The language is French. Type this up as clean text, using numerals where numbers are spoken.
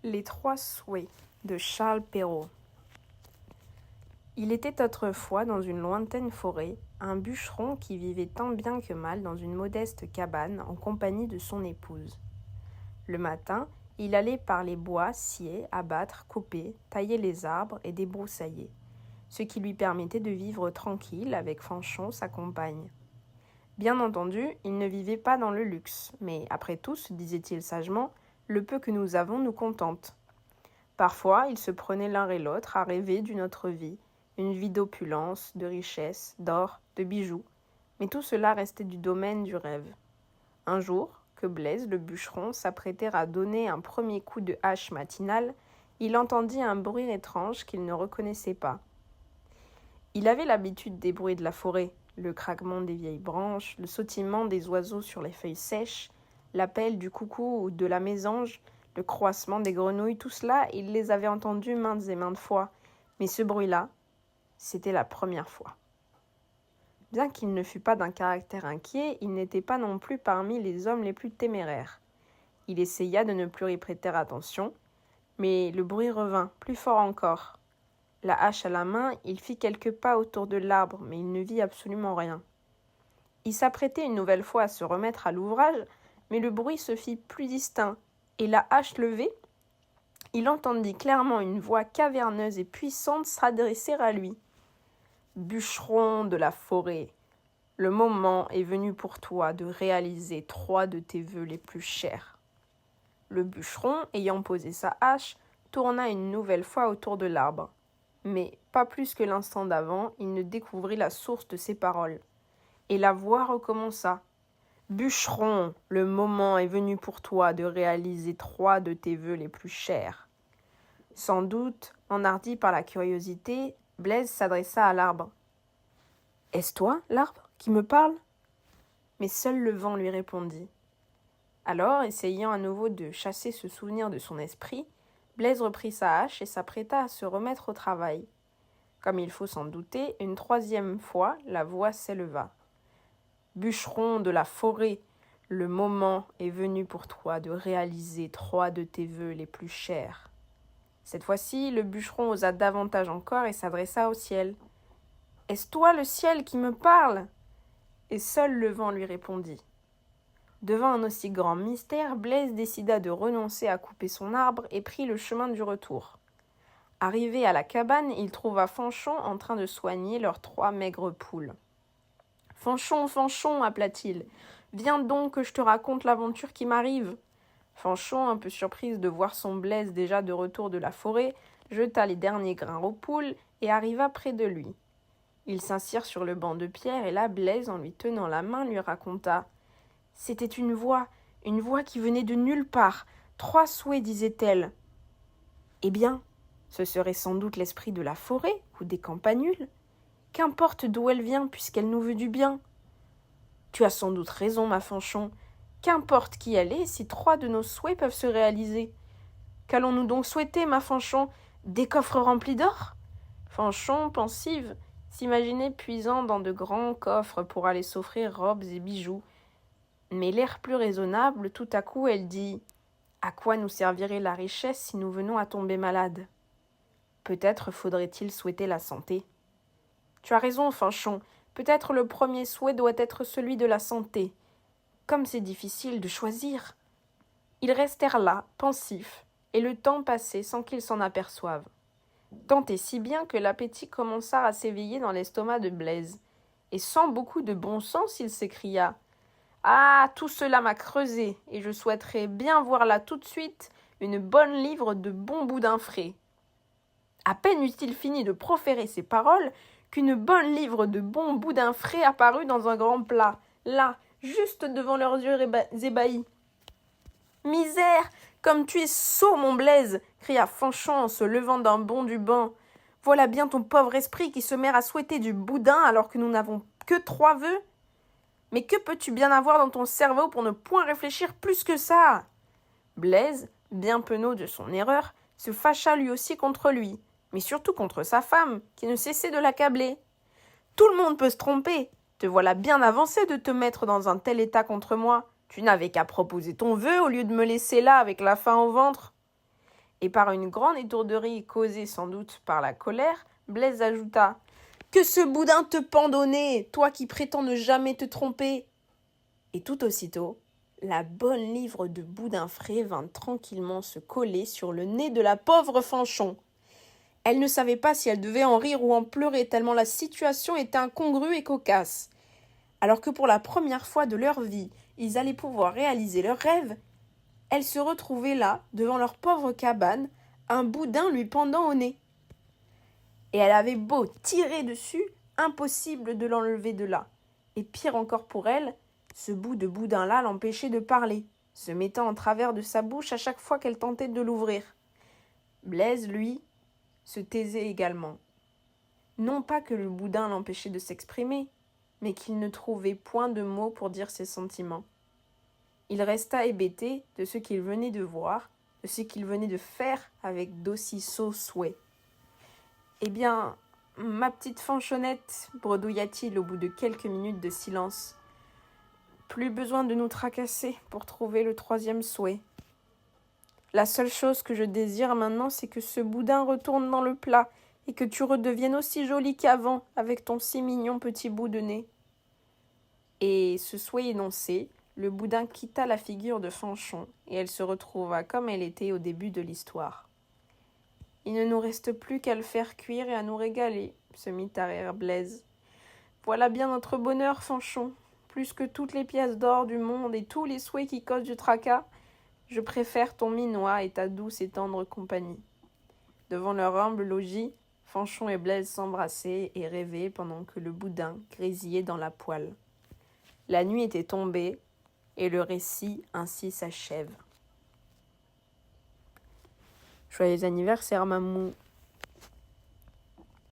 Les trois souhaits de Charles Perrault. Il était autrefois dans une lointaine forêt un bûcheron qui vivait tant bien que mal dans une modeste cabane en compagnie de son épouse. Le matin, il allait par les bois scier, abattre, couper, tailler les arbres et débroussailler, ce qui lui permettait de vivre tranquille avec Fanchon, sa compagne. Bien entendu, il ne vivait pas dans le luxe, mais après tout, se disait-il sagement, le peu que nous avons nous contente. Parfois, ils se prenaient l'un et l'autre à rêver d'une autre vie, une vie d'opulence, de richesse, d'or, de bijoux, mais tout cela restait du domaine du rêve. Un jour, que Blaise, le bûcheron, s'apprêtait à donner un premier coup de hache matinale, il entendit un bruit étrange qu'il ne reconnaissait pas. Il avait l'habitude des bruits de la forêt, le craquement des vieilles branches, le sautillement des oiseaux sur les feuilles sèches, l'appel du coucou ou de la mésange, le croassement des grenouilles, tout cela, il les avait entendus maintes et maintes fois, mais ce bruit-là, c'était la première fois. Bien qu'il ne fût pas d'un caractère inquiet, il n'était pas non plus parmi les hommes les plus téméraires. Il essaya de ne plus y prêter attention, mais le bruit revint, plus fort encore. La hache à la main, il fit quelques pas autour de l'arbre, mais il ne vit absolument rien. Il s'apprêtait une nouvelle fois à se remettre à l'ouvrage, mais le bruit se fit plus distinct, et la hache levée, il entendit clairement une voix caverneuse et puissante s'adresser à lui. « Bûcheron de la forêt, le moment est venu pour toi de réaliser 3 de tes vœux les plus chers. » Le bûcheron, ayant posé sa hache, tourna une nouvelle fois autour de l'arbre. Mais, pas plus que l'instant d'avant, il ne découvrit la source de ses paroles. Et la voix recommença. « Bûcheron, le moment est venu pour toi de réaliser 3 de tes vœux les plus chers. » Sans doute, enhardi par la curiosité, Blaise s'adressa à l'arbre. « Est-ce toi, l'arbre, qui me parle ?» Mais seul le vent lui répondit. Alors, essayant à nouveau de chasser ce souvenir de son esprit, Blaise reprit sa hache et s'apprêta à se remettre au travail. Comme il faut s'en douter, une 3e fois, la voix s'éleva. « Bûcheron de la forêt, le moment est venu pour toi de réaliser 3 de tes vœux les plus chers. » Cette fois-ci, le bûcheron osa davantage encore et s'adressa au ciel. « Est-ce toi le ciel qui me parle ?» Et seul le vent lui répondit. Devant un aussi grand mystère, Blaise décida de renoncer à couper son arbre et prit le chemin du retour. Arrivé à la cabane, il trouva Fanchon en train de soigner leurs 3 maigres poules. « Fanchon, Fanchon !» appela-t-il. « Viens donc que je te raconte l'aventure qui m'arrive. » Fanchon, un peu surprise de voir son Blaise déjà de retour de la forêt, jeta les derniers grains aux poules et arriva près de lui. Ils s'assirent sur le banc de pierre et là, Blaise, en lui tenant la main, lui raconta. C'était une voix qui venait de nulle part. 3 souhaits, disait-elle. Eh bien, ce serait sans doute l'esprit de la forêt ou des campanules. Qu'importe d'où elle vient puisqu'elle nous veut du bien. Tu as sans doute raison, ma Fanchon. Qu'importe qui elle est, si 3 de nos souhaits peuvent se réaliser. Qu'allons-nous donc souhaiter, ma Fanchon? Des coffres remplis d'or? Fanchon, pensive, s'imaginait puisant dans de grands coffres pour aller s'offrir robes et bijoux. Mais l'air plus raisonnable, tout à coup, elle dit « À quoi nous servirait la richesse si nous venons à tomber malades? Peut-être faudrait-il souhaiter la santé. » Tu as raison, Fanchon, peut-être le premier souhait doit être celui de la santé. Comme c'est difficile de choisir. Ils restèrent là, pensifs, et le temps passait sans qu'ils s'en aperçoivent. Tant et si bien que l'appétit commença à s'éveiller dans l'estomac de Blaise. Et sans beaucoup de bon sens, il s'écria « Ah, tout cela m'a creusé, et je souhaiterais bien voir là tout de suite une bonne livre de bons boudins frais. » À peine eut-il fini de proférer ces paroles qu'une bonne livre de bons boudins frais apparut dans un grand plat, là, juste devant leurs yeux ébahis. « Misère, comme tu es sot, mon Blaise !» cria Fanchon en se levant d'un bond du banc. « Voilà bien ton pauvre esprit qui se met à souhaiter du boudin alors que nous n'avons que 3 vœux. Mais que peux-tu bien avoir dans ton cerveau pour ne point réfléchir plus que ça ?» Blaise, bien penaud de son erreur, se fâcha lui aussi contre lui, mais surtout contre sa femme, qui ne cessait de l'accabler. « Tout le monde peut se tromper. Te voilà bien avancé de te mettre dans un tel état contre moi. Tu n'avais qu'à proposer ton vœu au lieu de me laisser là avec la faim au ventre. » Et par une grande étourderie causée sans doute par la colère, Blaise ajouta « Que ce boudin te pende au nez, toi qui prétends ne jamais te tromper !» Et tout aussitôt, la bonne livre de boudin frais vint tranquillement se coller sur le nez de la pauvre Fanchon. Elle ne savait pas si elle devait en rire ou en pleurer tellement la situation était incongrue et cocasse. Alors que pour la première fois de leur vie, ils allaient pouvoir réaliser leurs rêves, elle se retrouvait là, devant leur pauvre cabane, un boudin lui pendant au nez. Et elle avait beau tirer dessus, impossible de l'enlever de là. Et pire encore pour elle, ce bout de boudin-là l'empêchait de parler, se mettant en travers de sa bouche à chaque fois qu'elle tentait de l'ouvrir. Blaise, lui, se taisait également. Non pas que le boudin l'empêchait de s'exprimer, mais qu'il ne trouvait point de mots pour dire ses sentiments. Il resta hébété de ce qu'il venait de voir, de ce qu'il venait de faire avec d'aussi sots souhaits. « Eh bien, ma petite Fanchonnette, bredouilla-t-il au bout de quelques minutes de silence, plus besoin de nous tracasser pour trouver le troisième souhait. La seule chose que je désire maintenant, c'est que ce boudin retourne dans le plat et que tu redeviennes aussi jolie qu'avant avec ton si mignon petit bout de nez. » Et ce souhait énoncé, le boudin quitta la figure de Fanchon et elle se retrouva comme elle était au début de l'histoire. « Il ne nous reste plus qu'à le faire cuire et à nous régaler, » se mit à rire Blaise. « Voilà bien notre bonheur, Fanchon. Plus que toutes les pièces d'or du monde et tous les souhaits qui causent du tracas, je préfère ton minois et ta douce et tendre compagnie. » Devant leur humble logis, Fanchon et Blaise s'embrassaient et rêvaient pendant que le boudin grésillait dans la poêle. La nuit était tombée et le récit ainsi s'achève. Joyeux anniversaire, Mamou.